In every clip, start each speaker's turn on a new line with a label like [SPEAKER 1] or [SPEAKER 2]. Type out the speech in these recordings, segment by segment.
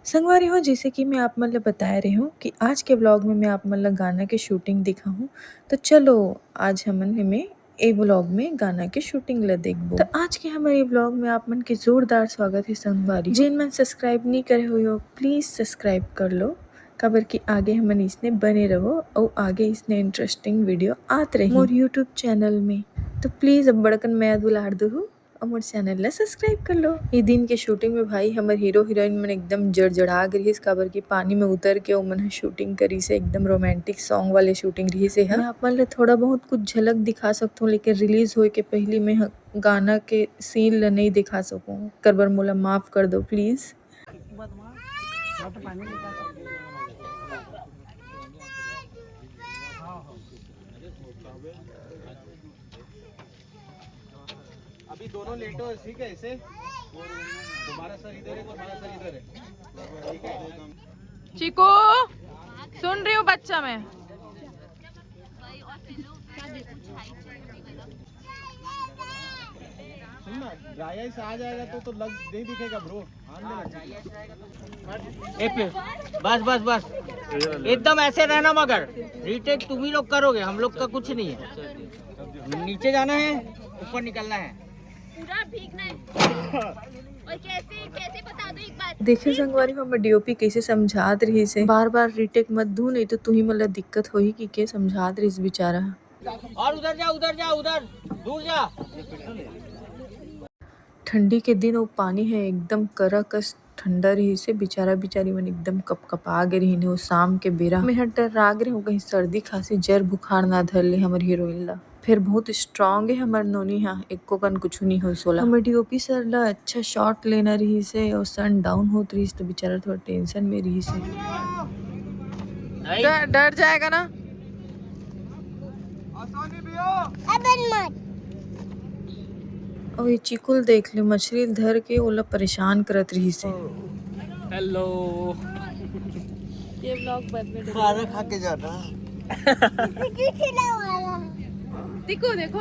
[SPEAKER 1] संगवारी हो जैसे कि मैं आप मन ल बताए रही हूँ कि आज के व्लॉग में मैं आप मन ल गाना के शूटिंग दिखा हूँ। तो चलो आज हमन एमे ए व्लॉग में गाना के शूटिंग ला देखबो। तो आज के हमारे व्लॉग में आप मन के जोरदार स्वागत है संगवारी। जिन मन सब्सक्राइब नहीं करे हुए हो प्लीज सब्सक्राइब कर लो, काबर कि आगे हमन इसने बने रहो और आगे इसने इंटरेस्टिंग वीडियो आत रही मोर यूट्यूब चैनल में। तो प्लीज अब बड़कन मैं दुलार दू और मोर चैनल ला सब्सक्राइब कर लो। ये दिन के शूटिंग में भाई हमर हीरो हीरोइन मन एकदम जड़जड़ा गरिस, काबर की पानी में उतर के ओमन शूटिंग करी से एकदम रोमांटिक सॉन्ग वाले शूटिंग रही से। मैं आप मन ले थोड़ा बहुत कुछ झलक दिखा सकता हूँ, लेकिन रिलीज होए के पहले मैं गाना के सीन ला नहीं दिखा सकूँ, करबर मोला माफ कर दो प्लीज।
[SPEAKER 2] अभी दोनों लेटो ठीक है ऐसे। तुम्हारा सर इधर है, तुम्हारा सर इधर है, ठीक है।
[SPEAKER 3] चिको सुन रही हूँ बच्चा मैं।
[SPEAKER 2] सुन ना, ड्राई आइस आ जाएगा तो लग नहीं दिखेगा ब्रो।
[SPEAKER 4] बस बस बस एकदम ऐसे रहना, मगर रीटेक तुम ही लोग करोगे, हम लोग का कुछ नहीं है। नीचे जाना है, ऊपर निकलना है,
[SPEAKER 5] पूरा भीगना है। और कैसे कैसे बता दो एक बात।
[SPEAKER 1] देखे संगवारी हम डीओपी कैसे समझात रही से, बार बार रीटेक मत दू नहीं तो तुम्ही मतलब दिक्कत होही कि के समझात रही बेचारा।
[SPEAKER 4] और उधर जा उधर जा, उधर दूर जा।
[SPEAKER 1] ठंडी के दिन वो पानी है एकदम करकस ठंडा रही से, बेचारा बेचारी मन एकदम कपकपा गे रही ने। वो शाम के बेरा में हर डर राग रहे हो कहीं सर्दी खांसी जर बुखार ना धर ले हमर हीरोइन ला। फिर बहुत स्ट्रांग है हमर नोनी, हाँ एको कन कुछ नहीं हो सोला। हमर डीओपी सर ला अच्छा शॉट लेना रही से और सन डाउन होत रही तो बेचारा थोड़ा टेंशन में रही से।
[SPEAKER 3] डर जाएगा ना।
[SPEAKER 1] और ये चिकुल देख ले, मछली धर के ओला परेशान करत रही से।
[SPEAKER 4] हेलो,
[SPEAKER 3] ये व्लॉग बाद में
[SPEAKER 4] खाना खा के जाना।
[SPEAKER 3] देखो देखो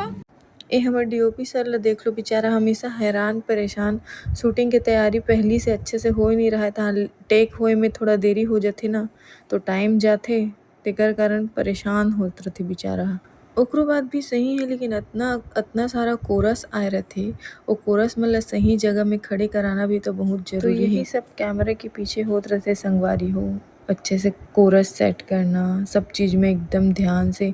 [SPEAKER 1] ए हमर डीओपी सर ला देख लो, बेचारा हमेशा हैरान परेशान। शूटिंग के तैयारी पहली से अच्छे से हो ही नहीं रहा था, टेक होए में थोड़ा देरी हो जाथे ना तो टाइम जाथे, तेकर कारण परेशान होत रहथे बेचारा। ओकरो बात भी सही है, लेकिन अतना सारा कोरस आए रहथे, वो कोरस मतलब सही जगह में खड़े कराना भी तो बहुत जरूरी है। तो यही सब कैमरा के पीछे होत रहते संगवारी हो, अच्छे से कोरस सेट करना, सब चीज में एकदम ध्यान से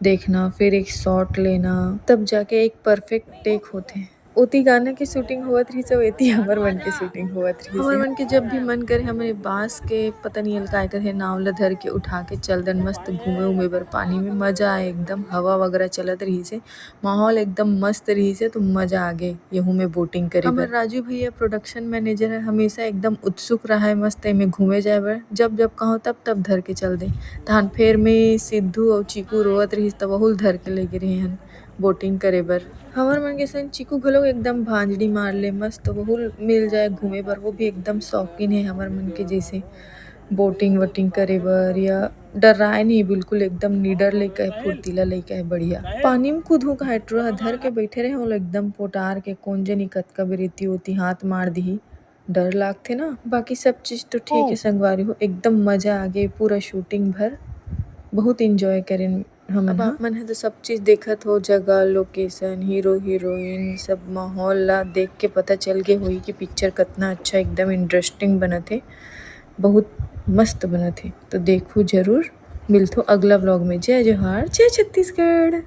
[SPEAKER 1] देखना, फिर एक शॉट लेना, तब जाके एक परफेक्ट टेक होते। ओती गाना की शूटिंग होत रही से एती हमर मन के शूटिंग होत रही। हमर मन के जब भी मन करे हमरे बांस के पता नहीं काय करे नाव ला धर के उठा के चल दन, मस्त घूमे उमे बर पानी में मजा आए। एकदम हवा वगैरह चलत रही से, माहौल एकदम मस्त रही से, तो मजा आ गए यहू में बोटिंग करे। हमर राजू भैया प्रोडक्शन मैनेजर है, हमेशा एकदम उत्सुक रहा है मस्त में घूमे जाए बर, जब जब कहो तब धर के चल दे। तहन फेर में सिद्धू और चीकू रोवत रही तब बहुल धर के लेके रही हन बोटिंग करे बर। हमर मन के संग चिकू घलो एकदम भांजड़ी मार ले, मस्त बहुल मिल जाए घूमे बर, वो भी एकदम शौकीन है हमर मन के जैसे बोटिंग वटिंग करे बर, या डराए नहीं बिल्कुल, एकदम निडर लइका है, फुर्तीला लइका है, बढ़िया। पानी में कूदू का टूरा धर के बैठे रहे वो एकदम पोटार के, कौन जनी कतका बेरेती होती हाथ मार दी, डर लागथे ना। बाकी सब चीज तो ठीक है संगवारी हो, एकदम मजा आ गए पूरा शूटिंग भर, बहुत इंजॉय करें हमन। मन है तो सब चीज देखत हो, जगह लोकेशन हीरो हीरोइन सब माहौल ला देख के पता चल गए होई कि पिक्चर कितना अच्छा एकदम इंटरेस्टिंग बनत है, बहुत मस्त बनत है। तो देखो जरूर, मिलथो अगला व्लॉग में। जय जोहार, जय छत्तीसगढ़।